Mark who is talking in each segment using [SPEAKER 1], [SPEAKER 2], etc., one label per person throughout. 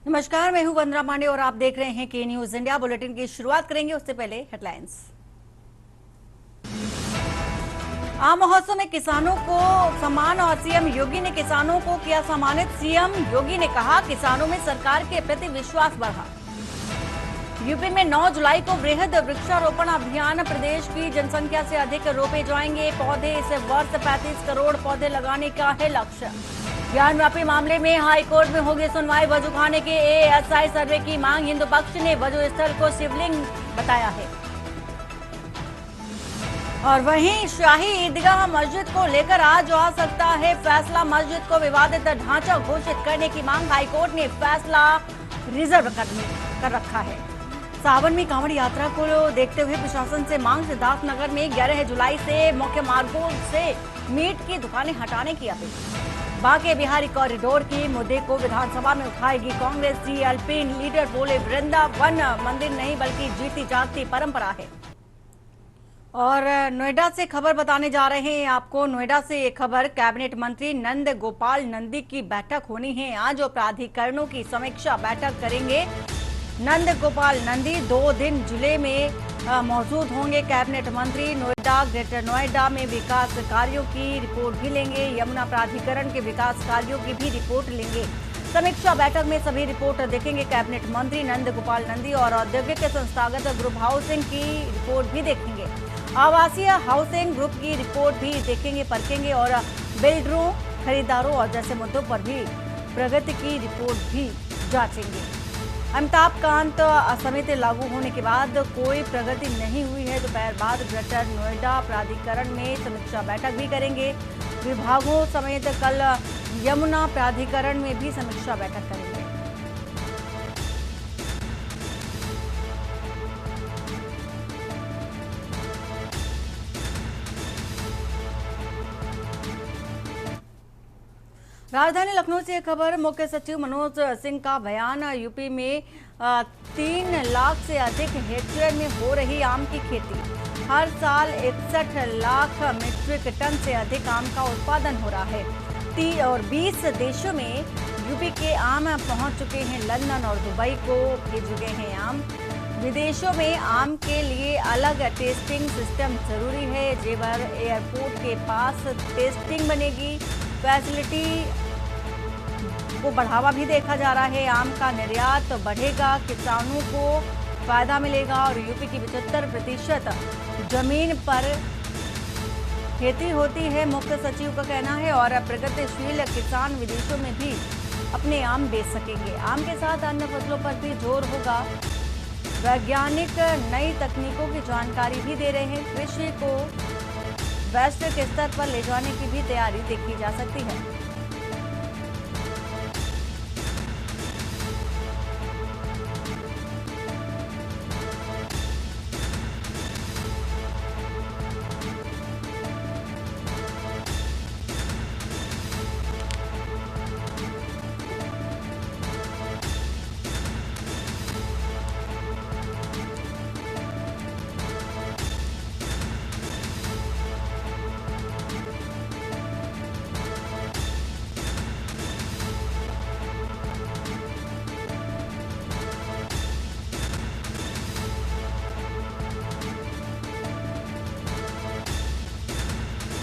[SPEAKER 1] नमस्कार, मैं हूं वंदना पांडे और आप देख रहे हैं के न्यूज इंडिया। बुलेटिन की शुरुआत करेंगे उससे पहले हेडलाइंस। आम महोत्सव में किसानों को सम्मान और सीएम योगी ने किसानों को किया सम्मानित। सीएम योगी ने कहा किसानों में सरकार के प्रति विश्वास बढ़ा। यूपी में 9 जुलाई को वृहद वृक्षारोपण अभियान। प्रदेश की जनसंख्या से अधिक रोपे जाएंगे पौधे। इस वर्ष 35 करोड़ पौधे लगाने का है लक्ष्य। ज्ञानव्यापी मामले में हाईकोर्ट में होगी सुनवाई। वजूखाने के एएसआई सर्वे की मांग। हिंदू पक्ष ने वजू स्थल को शिवलिंग बताया है। और वहीं शाही ईदगाह मस्जिद को लेकर आज आ सकता है फैसला। मस्जिद को विवादित ढांचा घोषित करने की मांग। हाईकोर्ट ने फैसला रिजर्व कर रखा है। सावन में कांवड़ यात्रा को देखते हुए प्रशासन से मांग। सिद्धार्थनगर में 11 जुलाई से मुख्य मार्गों से मीट की दुकानें हटाने की अपील। बांके बिहारी कॉरिडोर की मुद्दे को विधानसभा में उठाएगी कांग्रेस। सीएलपी लीडर बोले वृंदावन मंदिर नहीं बल्कि जीती जागती परंपरा है। और नोएडा से खबर बताने जा रहे हैं आपको। नोएडा से एक खबर, कैबिनेट मंत्री नंद गोपाल नंदी की बैठक होनी है आज और प्राधिकरणों की समीक्षा बैठक करेंगे नंद गोपाल नंदी। 2 दिन जिले में मौजूद होंगे कैबिनेट मंत्री। नोएडा, ग्रेटर नोएडा में विकास कार्यों की रिपोर्ट भी लेंगे। यमुना प्राधिकरण के विकास कार्यों की भी रिपोर्ट लेंगे। समीक्षा बैठक में सभी रिपोर्ट देखेंगे कैबिनेट मंत्री नंद गोपाल नंदी। और औद्योगिक संस्थागत ग्रुप हाउसिंग की रिपोर्ट भी देखेंगे। आवासीय हाउसिंग ग्रुप की रिपोर्ट भी देखेंगे, परखेंगे और बिल्डरों, खरीदारों और जैसे मुद्दों पर भी प्रगति की रिपोर्ट भी जांचेंगे। अमिताभ कांत समिति लागू होने के बाद कोई प्रगति नहीं हुई है। दोपहर बाद ग्रेटर नोएडा प्राधिकरण में समीक्षा बैठक भी करेंगे। विभागों समेत कल यमुना प्राधिकरण में भी समीक्षा बैठक करेंगे। राजधानी लखनऊ से एक खबर, मुख्य सचिव मनोज सिंह का बयान। यूपी में 3 लाख से अधिक हेक्टेयर में हो रही आम की खेती। हर साल 61 लाख मीट्रिक टन से अधिक आम का उत्पादन हो रहा है। 20 देशों में यूपी के आम पहुंच चुके हैं। लंदन और दुबई को भेज गए हैं आम। विदेशों में आम के लिए अलग टेस्टिंग सिस्टम जरूरी है। जेवर एयरपोर्ट के पास टेस्टिंग बनेगी। फैसिलिटी को बढ़ावा भी देखा जा रहा है। आम का निर्यात बढ़ेगा, किसानों को फायदा मिलेगा। और यूपी की 75% जमीन पर खेती होती है, मुख्य सचिव का कहना है। और प्रगतिशील किसान विदेशों में भी अपने आम बेच सकेंगे। आम के साथ अन्य फसलों पर भी जोर होगा। वैज्ञानिक नई तकनीकों की जानकारी भी दे रहे हैं। कृषि को वैश्विक स्तर पर ले जाने की भी तैयारी देखी जा सकती है।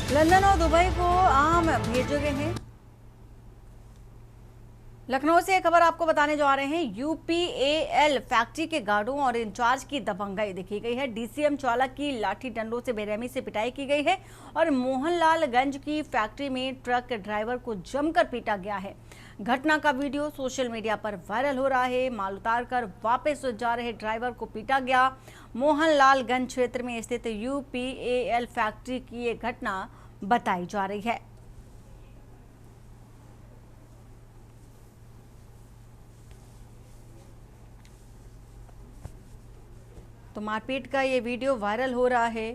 [SPEAKER 1] लंदन और दुबई को आम भेजे गए हैं। लखनऊ से एक खबर आपको बताने जा रहे हैं। यूपीएल फैक्ट्री के गार्डों और इंचार्ज की दबंगाई देखी गई है। डीसीएम चालक की लाठी डंडों से बेरहमी से पिटाई की गई है। और मोहनलालगंज की फैक्ट्री में ट्रक ड्राइवर को जमकर पीटा गया है। घटना का वीडियो सोशल मीडिया पर वायरल हो रहा है। माल उतार कर वापस जा रहे ड्राइवर को पीटा गया। मोहनलालगंज क्षेत्र में स्थित यूपीएल फैक्ट्री की ये घटना बताई जा रही है। तो मारपीट का ये वीडियो वायरल हो रहा है।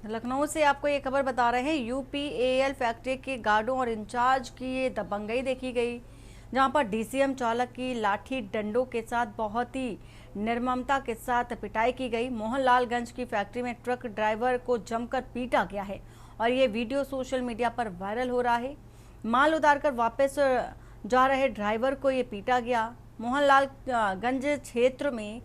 [SPEAKER 1] लखनऊ से आपको ये खबर बता रहे हैं। यूपीएल फैक्ट्री के गार्डों और इंचार्ज की ये दबंगई देखी गई, जहां पर डीसीएम चालक की लाठी डंडों के साथ बहुत ही निर्ममता के साथ पिटाई की गई। मोहनलालगंज की फैक्ट्री में ट्रक ड्राइवर को जमकर पीटा गया है और ये वीडियो सोशल मीडिया पर वायरल हो रहा है। माल उतारकर वापस जा रहे ड्राइवर को ये पीटा गया। मोहनलाल गंज क्षेत्र में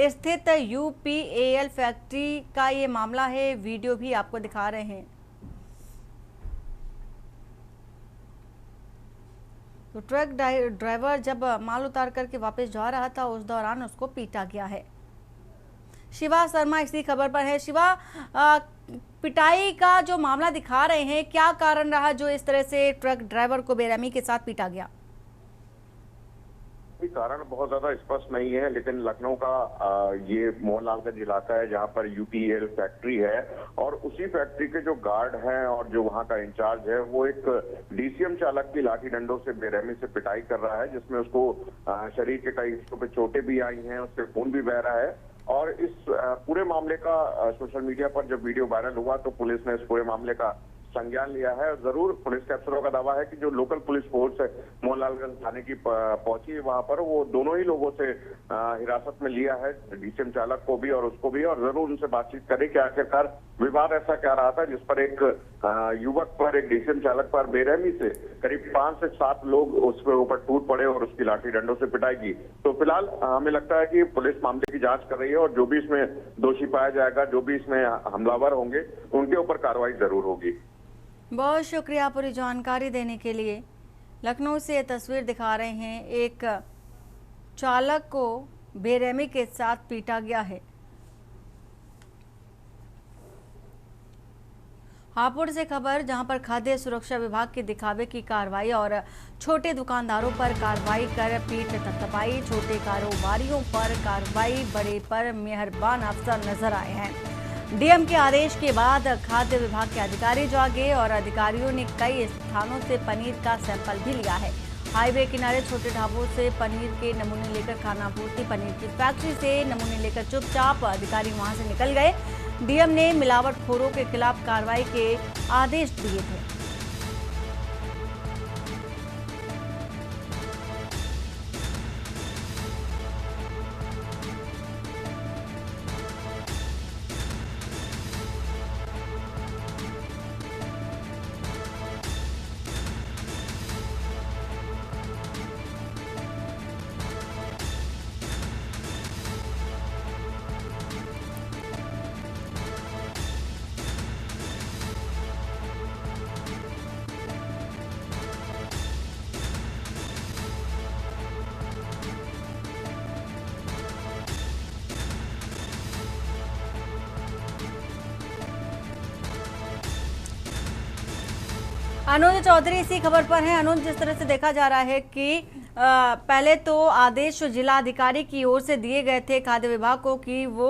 [SPEAKER 1] स्थित यूपीएल फैक्ट्री का ये मामला है। वीडियो भी आपको दिखा रहे हैं। तो ट्रक ड्राइवर जब माल उतार करके वापस जा रहा था, उस दौरान उसको पीटा गया है। शिवा शर्मा इसी खबर पर है। शिवा, पिटाई का जो मामला दिखा रहे हैं, क्या कारण रहा जो इस तरह से ट्रक ड्राइवर को बेरहमी के साथ पीटा गया?
[SPEAKER 2] कारण बहुत ज्यादा स्पष्ट नहीं है, लेकिन लखनऊ का ये मोहनलालगंज इलाका है जहां पर यूपीएल फैक्ट्री है और उसी फैक्ट्री के जो गार्ड हैं और जो वहां का इंचार्ज है वो एक डीसीएम चालक की लाठी डंडों से बेरहमी से पिटाई कर रहा है, जिसमें उसको शरीर के कई हिस्सों पे चोटें भी आई हैं, उससे खून भी बह रहा है। और इस पूरे मामले का सोशल मीडिया पर जब वीडियो वायरल हुआ तो पुलिस ने इस पूरे मामले का संज्ञान लिया है। जरूर पुलिस के अफसरों का दावा है कि जो लोकल पुलिस फोर्स है मोहनलालगंज थाने की पहुंची वहां पर, वो दोनों ही लोगों से हिरासत में लिया है, डीसीएम चालक को भी और उसको भी, और जरूर उनसे बातचीत करें कि आखिरकार विवाद ऐसा क्या रहा था जिस पर एक युवक पर, एक डीसीएम चालक पर बेरहमी से करीब 5 से 7 लोग उसके ऊपर टूट पड़े और उसकी लाठी डंडों से पिटाई की। तो फिलहाल हमें लगता है कि पुलिस मामले की जांच कर रही है और जो भी इसमें दोषी पाया जाएगा, जो भी इसमें हमलावर होंगे, उनके ऊपर कार्रवाई जरूर होगी।
[SPEAKER 1] बहुत शुक्रिया पूरी जानकारी देने के लिए। लखनऊ से ये तस्वीर दिखा रहे हैं, एक चालक को बेरहमी के साथ पीटा गया है। हापुड़ से खबर, जहां पर खाद्य सुरक्षा विभाग के दिखावे की कार्रवाई और छोटे दुकानदारों पर कार्रवाई कर पीठ थपथपाई। छोटे कारोबारियों पर कार्रवाई, बड़े पर मेहरबान अफसर नजर आए हैं। डीएम के आदेश के बाद खाद्य विभाग के अधिकारी जागे और अधिकारियों ने कई स्थानों से पनीर का सैंपल भी लिया है। हाईवे किनारे छोटे ढाबों से पनीर के नमूने लेकर खानापूर्ति, पनीर की फैक्ट्री से नमूने लेकर चुपचाप अधिकारी वहां से निकल गए। डीएम ने मिलावटखोरों के खिलाफ कार्रवाई के आदेश दिए थे। अनुज चौधरी इसी खबर पर हैं। अनुज, जिस तरह से देखा जा रहा है कि पहले तो आदेश जिला अधिकारी की ओर से दिए गए थे खाद्य विभाग को कि वो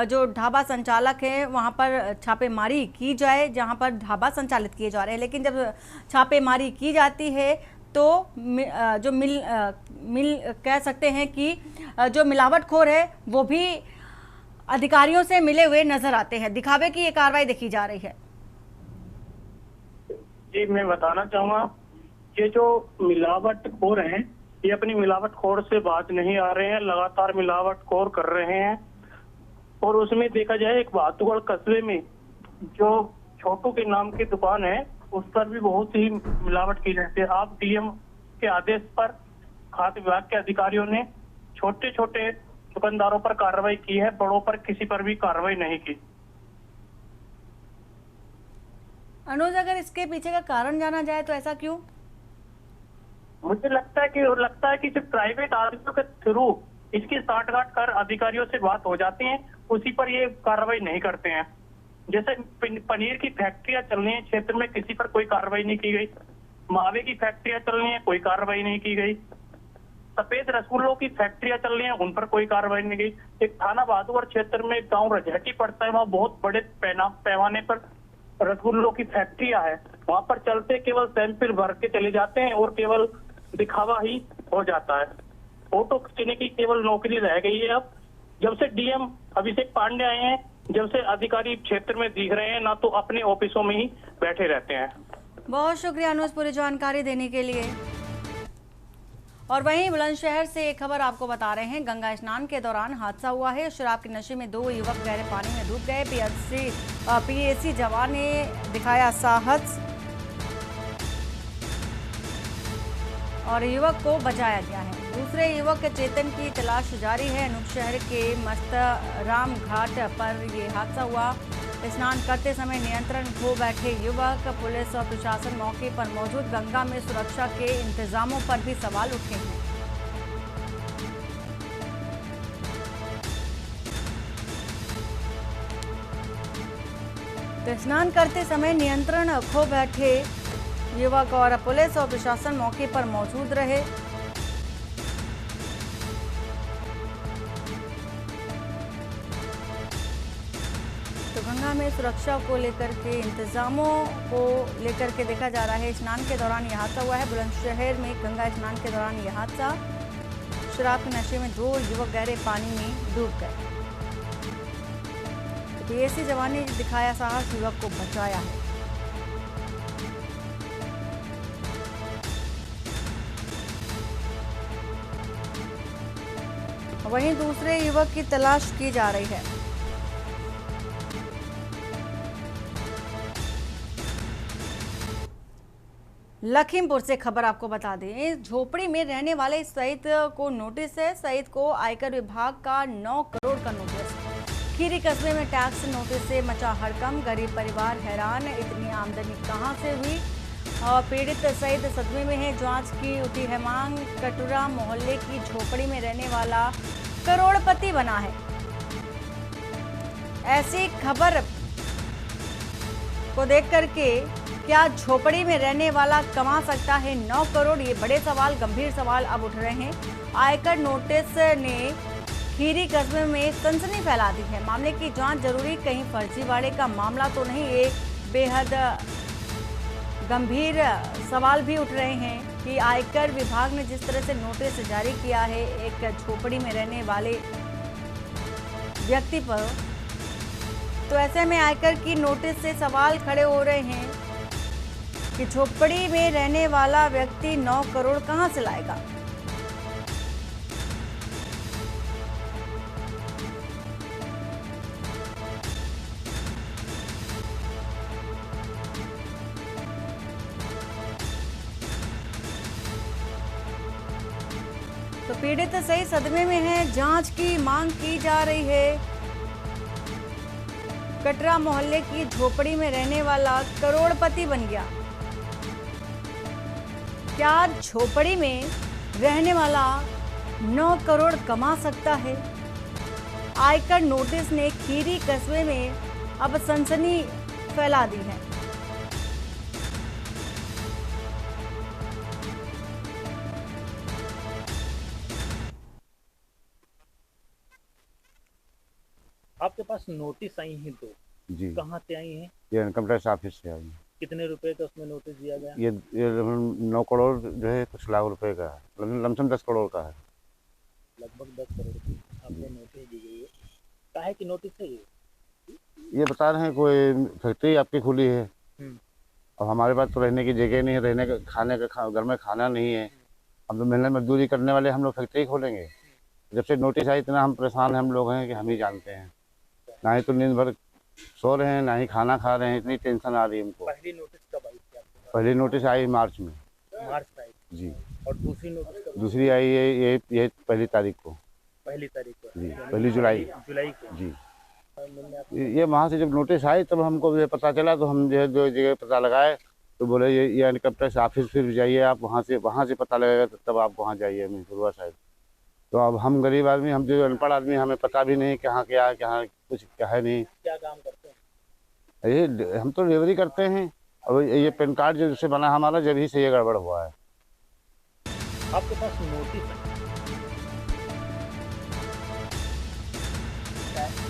[SPEAKER 1] जो ढाबा संचालक है वहां पर छापेमारी की जाए, जहां पर ढाबा संचालित किए जा रहे हैं। लेकिन जब छापेमारी की जाती है तो जो मिल कह सकते हैं कि जो मिलावटखोर है वो भी अधिकारियों से मिले हुए नजर आते हैं। दिखावे की ये कार्रवाई देखी जा रही है।
[SPEAKER 3] जी, मैं बताना चाहूंगा ये जो मिलावटखोर हैं ये अपनी मिलावटखोर से बाज नहीं आ रहे हैं, लगातार मिलावटखोर कर रहे हैं। और उसमें देखा जाए एक बहादुरगढ़ कस्बे में जो छोटू के नाम की दुकान है उस पर भी बहुत ही मिलावट की जाती है। आप डीएम के आदेश पर खाद्य विभाग के अधिकारियों ने छोटे छोटे दुकानदारों पर कार्रवाई की है, बड़ों पर किसी पर भी कार्रवाई नहीं की।
[SPEAKER 1] अनुज, अगर इसके पीछे का कारण जाना जाए तो ऐसा क्यों?
[SPEAKER 3] मुझे लगता है कि सिर्फ प्राइवेट आदमियों के थ्रू इसकी साठगांठ कर अधिकारियों से बात हो जाती है, उसी पर ये कार्रवाई नहीं करते हैं। जैसे पनीर की फैक्ट्रियां चल रही है क्षेत्र में, किसी पर कोई कार्रवाई नहीं की गई। मावे की फैक्ट्रियां चल रही है, कोई कार्रवाई नहीं की गई। सफेद रसगुल्लों की फैक्ट्रियां चल रही है, उन पर कोई कार्रवाई नहीं की। एक थाना बहादुरगढ़ क्षेत्र में एक गाँव रजहटी पड़ता है, वहाँ बहुत बड़े पैमाने पर रसगुल्लों की फैक्ट्रियां है, वहां पर चलते केवल सैंपल भर के चले जाते हैं और केवल दिखावा ही हो जाता है। फोटो खींचने की केवल नौकरी रह गई है। अब जब से डीएम अभिषेक पांडे आए हैं, जब से अधिकारी क्षेत्र में दिख रहे हैं, ना तो अपने ऑफिसों में ही बैठे रहते हैं।
[SPEAKER 1] बहुत शुक्रिया अनुज पूरी जानकारी देने के लिए। और वहीं बुलंदशहर से एक खबर आपको बता रहे हैं। गंगा स्नान के दौरान हादसा हुआ है। शराब के नशे में 2 युवक गहरे पानी में डूब गए। पीएसी जवान ने दिखाया साहस। और युवक को बचाया गया है। दूसरे युवक चेतन की तलाश जारी है। अनूप शहर के मस्तराम घाट पर ये हादसा हुआ। स्नान करते समय नियंत्रण खो बैठे युवक, पुलिस और प्रशासन मौके पर मौजूद। गंगा में सुरक्षा के इंतजामों पर भी सवाल उठे हैं। तो स्नान करते समय नियंत्रण खो बैठे युवक और पुलिस और प्रशासन मौके पर मौजूद रहे। तो गंगा में सुरक्षा को लेकर के इंतजामों को लेकर के देखा जा रहा है। स्नान के दौरान यह हादसा हुआ है। बुलंदशहर में गंगा स्नान के दौरान यह हादसा। शराब के नशे में 2 युवक गहरे पानी में डूब गए। पीएसी जवान ने दिखाया साहस, युवक को बचाया है। वहीं दूसरे युवक की तलाश की जा रही है। लखीमपुर से खबर आपको बता दें, झोपड़ी में रहने वाले सईद को नोटिस है। सईद को आयकर विभाग का 9 करोड़ का नोटिस। खीरी कस्बे में टैक्स नोटिस से मचा हड़कंप। गरीब परिवार हैरान, इतनी आमदनी कहां से हुई। और पीड़ित सईद सदमे में है। जांच की उठी है मांग। कटुरा मोहल्ले की झोपड़ी में रहने वाला करोड़पति बना है। ऐसी खबर को देख करके क्या झोपड़ी में रहने वाला कमा सकता है 9 करोड़? ये बड़े सवाल, गंभीर सवाल अब उठ रहे हैं। आयकर नोटिस ने खीरी कस्बे में सनसनी फैला दी है। मामले की जांच जरूरी, कहीं फर्जीवाड़े का मामला तो नहीं। ये बेहद गंभीर सवाल भी उठ रहे हैं कि आयकर विभाग ने जिस तरह से नोटिस जारी किया है एक झोपड़ी में रहने वाले व्यक्ति पर, तो ऐसे में आयकर की नोटिस से सवाल खड़े हो रहे हैं कि झोपड़ी में रहने वाला व्यक्ति 9 करोड़ कहां से लाएगा। तो पीड़ित सही सदमे में है। जांच की मांग की जा रही है। कटरा मोहल्ले की झोपड़ी में रहने वाला करोड़पति बन गया। क्या झोपड़ी में रहने वाला 9 करोड़ कमा सकता है? आयकर नोटिस ने खीरी कस्बे में अब सनसनी फैला दी है।
[SPEAKER 4] आपके पास नोटिस आई हैं 2,
[SPEAKER 5] जी
[SPEAKER 4] कहाँ से आई हैं?
[SPEAKER 5] ये इनकम टैक्स ऑफिस से आई है।
[SPEAKER 4] कितने रुपए का उसमें नोटिस दिया गया?
[SPEAKER 5] ये 9 करोड़ जो है कुछ लाख रुपए का है, लमसम 10 करोड़ का है।
[SPEAKER 4] लगभग 10 करोड़ की आपको नोटिस दी गई है। काहे की नोटिस है ये?
[SPEAKER 5] ये बता रहे हैं कोई फैक्ट्री आपकी खुली है। अब हमारे पास तो रहने की जगह नहीं है, रहने का खाने का घर में खाना नहीं है। हम तो मेहनत मजदूरी करने वाले, हम लोग फैक्ट्री खोलेंगे? जब से नोटिस आई इतना हम परेशान हम लोग हैं कि हम ही जानते हैं। ना ही तो नींद भर सो रहे हैं, ना ही खाना खा रहे हैं, इतनी टेंशन आ रही है हमको।
[SPEAKER 4] पहली नोटिस कब आई थी आपके पास?
[SPEAKER 5] पहली नोटिस आई मार्च में।
[SPEAKER 4] मार्च में आई थी।
[SPEAKER 5] जी।
[SPEAKER 4] और दूसरी नोटिस कब?
[SPEAKER 5] दूसरी आई है ये 1 तारीख को।
[SPEAKER 4] पहली तारीख को?
[SPEAKER 5] जी, 1 जुलाई
[SPEAKER 4] को।
[SPEAKER 5] जी।
[SPEAKER 4] मिलने आप
[SPEAKER 5] ये वहाँ से जब नोटिस आई तब हमको ये पता चला, तो हम जो जगह पता लगाए तो बोले ये इनकम टैक्स ऑफिस फिर जाइए आप, वहाँ से पता लगेगा तब आप वहाँ जाइए मिरपुरवा साइड। तो अब हम गरीब आदमी, हम जो अनपढ़ आदमी, हमें पता भी नहीं कहाँ क्या है, कहाँ कुछ क्या है नहीं।
[SPEAKER 4] क्या काम करते हैं?
[SPEAKER 5] ये हम तो डिलीवरी करते हैं। अब ये पैन कार्ड जो से बना हमारा, जब ही से ये गड़बड़ हुआ है।
[SPEAKER 4] आपके पास नोटिस है?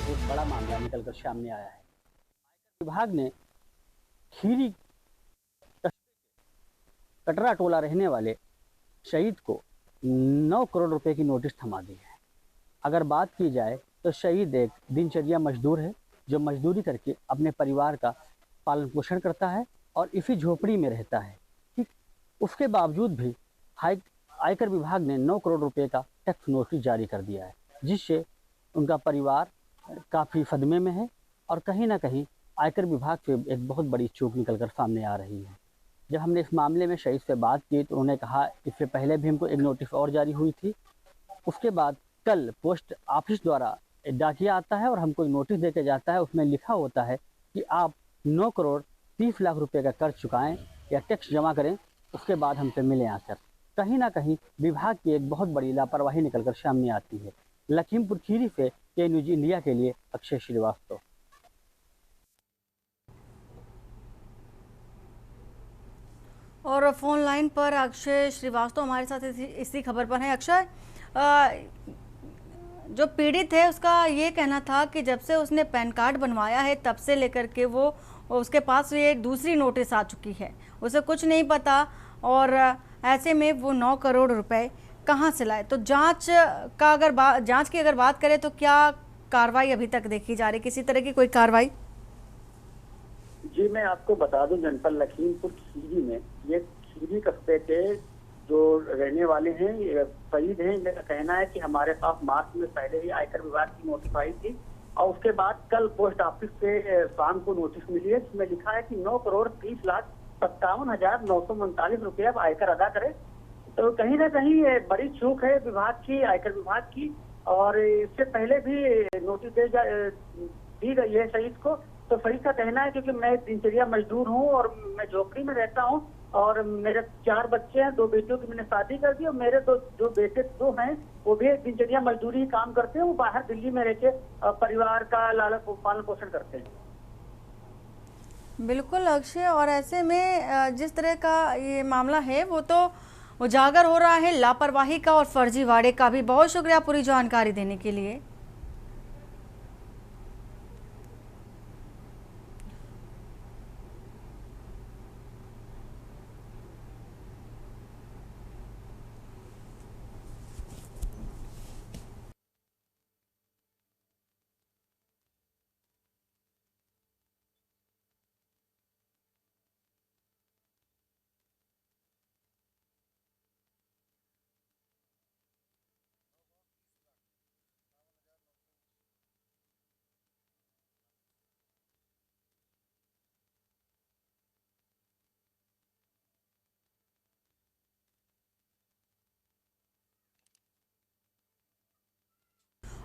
[SPEAKER 6] एक बड़ा मामला निकलकर सामने आया है। विभाग ने खीरी कटरा टोला रहने वाले शहीद को 9 करोड़ रुपए की नोटिस थमा दी है। अगर बात की जाए तो शहीद एक दिनचर्या मजदूर है जो मजदूरी करके अपने परिवार का पालन पोषण करता है और इसी झोपड़ी में रहता है। ठीक, उसके बावजूद भी आयकर विभाग ने 9 करोड़ रुपए का टैक्स नोटिस जारी कर दिया है, जिससे उनका परिवार काफ़ी सदमे में है और कहीं ना कहीं आयकर विभाग से एक बहुत बड़ी चूक निकलकर सामने आ रही है। जब हमने इस मामले में शहीद से बात की तो उन्होंने कहा इससे पहले भी हमको एक नोटिस और जारी हुई थी। उसके बाद कल पोस्ट ऑफिस द्वारा एक डाकिया आता है और हमको एक नोटिस दे के जाता है। उसमें लिखा होता है कि आप 9 करोड़ 30 लाख रुपए का कर्ज चुकाएं या टैक्स जमा करें, उसके बाद हमसे मिलें आकर। कहीं ना कहीं विभाग की एक बहुत बड़ी लापरवाही निकलकर सामने आती है। लखीमपुर खीरी से के न्यूज इंडिया के लिए अक्षय श्रीवास्तव।
[SPEAKER 1] और फोन लाइन पर अक्षय श्रीवास्तव हमारे साथ इसी खबर पर हैं। अक्षय, जो पीड़ित है उसका ये कहना था कि जब से उसने पैन कार्ड बनवाया है तब से लेकर के वो उसके पास ये दूसरी नोटिस आ चुकी है, उसे कुछ नहीं पता और ऐसे में वो 9 करोड़ रुपए कहाँ से लाए। तो जांच की अगर बात करें तो क्या कार्रवाई अभी तक देखी जा रही, किसी तरह की कोई कार्रवाई?
[SPEAKER 4] जी मैं आपको बता दूं, जनपद लखीमपुर खीरी में ये खीरी कस्बे के जो रहने वाले हैं ये शहीद हैं, इनका कहना है कि हमारे पास मार्च में पहले ही आयकर विभाग की नोटिस आई थी और उसके बाद कल पोस्ट ऑफिस से शाम को नोटिस मिली है जिसमें लिखा है कि 9 करोड़ 30 लाख 57,939 रुपया आयकर अदा करें। तो कहीं ना कहीं ये बड़ी चूक है विभाग की, आयकर विभाग की, और इससे पहले भी नोटिस दी गई है शहीद को। तो शहीद का कहना है क्योंकि मैं दिनचर्या मजदूर हूँ और मैं झोपड़ी में रहता हूँ और मेरे 4 बच्चे हैं, 2 बेटियों की मैंने शादी कर दी और मेरे जो बेटे 2 हैं वो भी दिनचर्या मजदूरी ही काम करते हैं, वो बाहर दिल्ली में रहकर परिवार का पालन पोषण करते हैं।
[SPEAKER 1] बिल्कुल अक्षय, और ऐसे में जिस तरह का ये मामला है वो तो उजागर हो रहा है लापरवाही का और फर्जीवाड़े का भी। बहुत शुक्रिया पूरी जानकारी देने के लिए।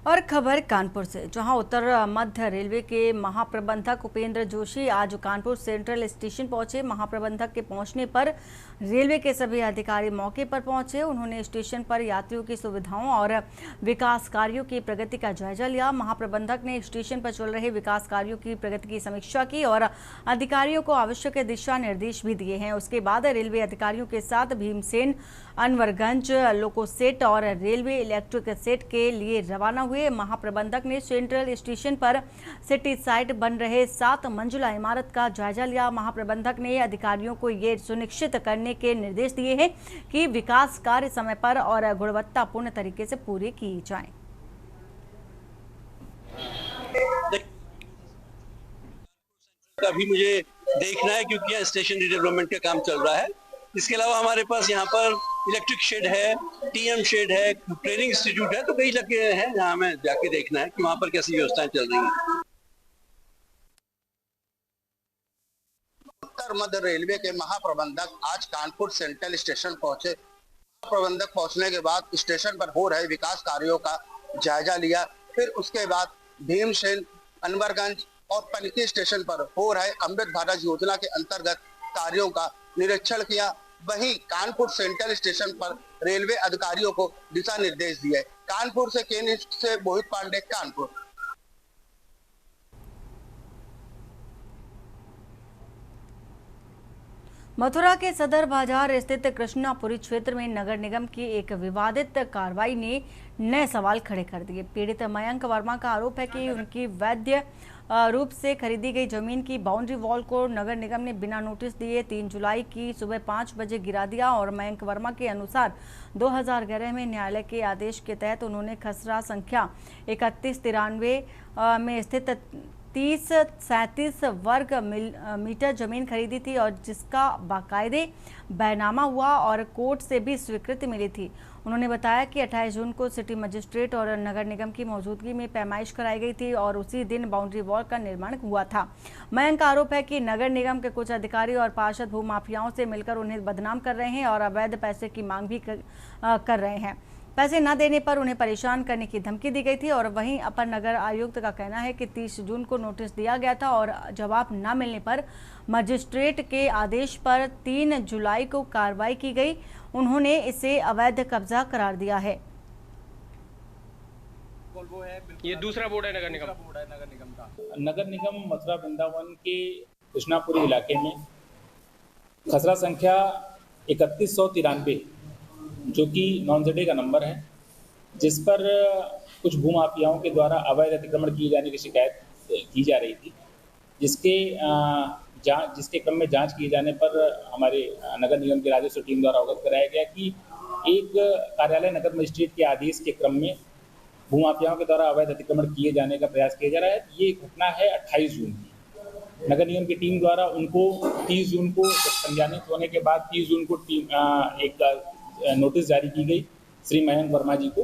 [SPEAKER 1] और खबर कानपुर से, जहां उत्तर मध्य रेलवे के महाप्रबंधक उपेंद्र जोशी आज कानपुर सेंट्रल स्टेशन पहुंचे। महाप्रबंधक के पहुंचने पर रेलवे के सभी अधिकारी मौके पर पहुंचे। उन्होंने स्टेशन पर यात्रियों की सुविधाओं और विकास कार्यों की प्रगति का जायजा लिया। महाप्रबंधक ने स्टेशन पर चल रहे विकास कार्यों की प्रगति की समीक्षा की और अधिकारियों को आवश्यक दिशा निर्देश भी दिए हैं। उसके बाद रेलवे अधिकारियों के साथ भीमसेन, अनवरगंज लोको सेट और रेलवे इलेक्ट्रिक सेट के लिए रवाना हुए। महाप्रबंधक ने सेंट्रल स्टेशन पर सिटी साइड बन रहे 7 मंजिला इमारत का जायजा लिया। महाप्रबंधक ने अधिकारियों को ये सुनिश्चित करने के निर्देश दिए हैं कि विकास कार्य समय पर और गुणवत्तापूर्ण तरीके से पूरे किए जाएं।
[SPEAKER 7] अभी मुझे देखना है क्योंकि यहाँ स्टेशन रिडेवलपमेंट का काम चल रहा है। इसके अलावा हमारे पास यहाँ पर इलेक्ट्रिक शेड है, टीएम शेड है, ट्रेनिंग इंस्टीट्यूट है, तो कई जगह हैं जहाँ हमें जाके देखना है कि वहाँ पर कैसी व्यवस्थाएं चल रही हैं।
[SPEAKER 8] उत्तर मध्य रेलवे के महाप्रबंधक आज कानपुर सेंट्रल स्टेशन पहुंचे। महाप्रबंधक पहुंचने के बाद स्टेशन पर हो रहे विकास कार्यों का जायजा लिया। फिर उसके बाद भीमसेन, अनवरगंज और पनकी स्टेशन पर हो रहे अमृत भारत योजना के अंतर्गत कार्यों का निरीक्षण किया। वहीं कानपुर सेंट्रल स्टेशन पर रेलवे अधिकारियों को दिशा निर्देश दिए। कानपुर से के न्यूज से मोहित पांडे, कानपुर।
[SPEAKER 1] मथुरा के सदर बाजार स्थित कृष्णापुरी क्षेत्र में नगर निगम की एक विवादित कार्रवाई ने नए सवाल खड़े कर दिए। पीड़ित मयंक वर्मा का आरोप है कि उनकी वैध रूप से खरीदी गई जमीन की बाउंड्री वॉल को नगर निगम ने बिना नोटिस दिए 3 जुलाई की सुबह 5 बजे गिरा दिया और मयंक वर्मा के अनुसार 2011 में न्यायालय के आदेश के तहत उन्होंने खसरा संख्या 3193 में स्थित 37 वर्ग मीटर जमीन खरीदी थी और जिसका बाकायदे बैनामा हुआ और कोर्ट से भी स्वीकृति मिली थी। उन्होंने बताया कि 28 जून को सिटी मजिस्ट्रेट और नगर निगम की मौजूदगी में पैमाइश कराई गई थी और उसी दिन बाउंड्री वॉल का निर्माण हुआ था। मयंक का आरोप है कि नगर निगम के कुछ अधिकारी और पार्षद भूमाफियाओं से मिलकर उन्हें बदनाम कर रहे हैं और अवैध पैसे की मांग भी कर रहे हैं। पैसे न देने पर उन्हें परेशान करने की धमकी दी गई थी और वहीं अपर नगर आयुक्त का कहना है कि 30 जून को नोटिस दिया गया था और जवाब न मिलने पर मजिस्ट्रेट के आदेश पर 3 जुलाई को कार्रवाई की गई। उन्होंने इसे अवैध कब्जा करार दिया है।
[SPEAKER 9] ये दूसरा बोर्ड है नगर निगम का। नगर निगम मथुरा वृंदावन के कृष्णापुरी इलाके में खसरा संख्या 3193 जो कि नॉन-जेडे का नंबर है, जिस पर कुछ भूमाफियाओं के द्वारा अवैध अतिक्रमण किए जाने की शिकायत की जा रही थी, जिसके क्रम में जांच किए जाने पर हमारे नगर निगम की राजस्व टीम द्वारा अवगत कराया गया कि एक कार्यालय नगर मजिस्ट्रेट के आदेश के क्रम में भूमाफियाओं के द्वारा अवैध अतिक्रमण किए जाने का प्रयास किया जा रहा है। ये घटना है 28 जून की। नगर निगम की टीम द्वारा उनको 30 जून को संज्ञानित होने के बाद 30 जून को एक नोटिस जारी की गई श्री मयंक वर्मा जी को,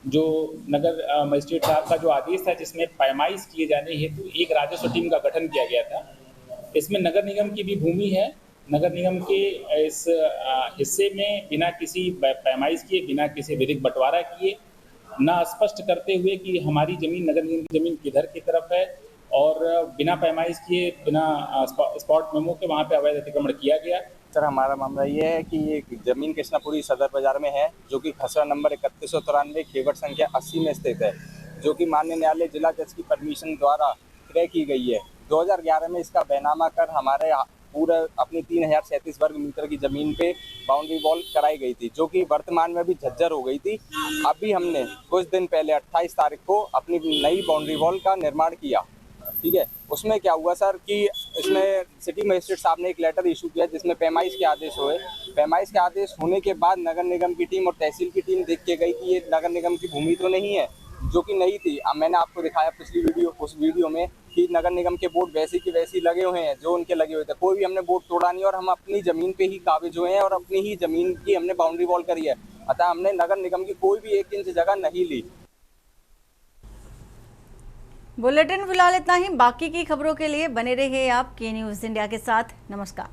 [SPEAKER 9] जो नगर मजिस्ट्रेट साहब का जो आदेश था जिसमें पैमाइश किए जाने हेतु एक राजस्व टीम का गठन किया गया था। इसमें नगर निगम की भी भूमि है। नगर निगम के इस हिस्से में बिना किसी पैमाइश किए, बिना किसी विधिक बंटवारा किए, ना स्पष्ट करते हुए कि हमारी जमीन नगर निगम की जमीन किधर की तरफ है और बिना पैमाइश किए, बिना स्पॉट मेमो के वहाँ पे अवैध अतिक्रमण किया गया।
[SPEAKER 10] सर, हमारा मामला ये है कि ये जमीन कृष्णापुरी सदर बाजार में है, जो कि खसरा नंबर 3193 खेवट संख्या 80 में स्थित है, जो कि माननीय न्यायालय जिला जज की परमिशन द्वारा क्रय की गई है। 2011 में इसका बैनामा कर हमारे पूरा अपनी 3037 वर्ग मीटर की जमीन पे बाउंड्री वॉल कराई गई थी, जो कि वर्तमान में भी झज्जर हो गई थी। अभी हमने कुछ दिन पहले 28 तारीख को अपनी नई बाउंड्री वॉल का निर्माण किया। ठीक है, उसमें क्या हुआ सर कि इसमें सिटी मजिस्ट्रेट साहब ने एक लेटर इशू किया जिसमें पैमाइश के आदेश हुए। पैमाइश के आदेश होने के बाद नगर निगम की टीम और तहसील की टीम देख के गई कि ये नगर निगम की भूमि तो नहीं है, जो कि नहीं थी। अब मैंने आपको दिखाया पिछली उस वीडियो में कि नगर निगम के बोर्ड वैसे की वैसी लगे हुए हैं जो उनके लगे हुए थे। कोई भी हमने बोर्ड तोड़ा नहीं और हम अपनी जमीन पे ही काबिज हुए हैं और अपनी ही जमीन की हमने बाउंड्री वॉल करी है। अतः हमने नगर निगम की कोई भी 1 इंच जगह नहीं ली।
[SPEAKER 1] बुलेटिन फिलहाल इतना ही। बाकी की खबरों के लिए बने रहिए आप के न्यूज़ इंडिया के साथ। नमस्कार।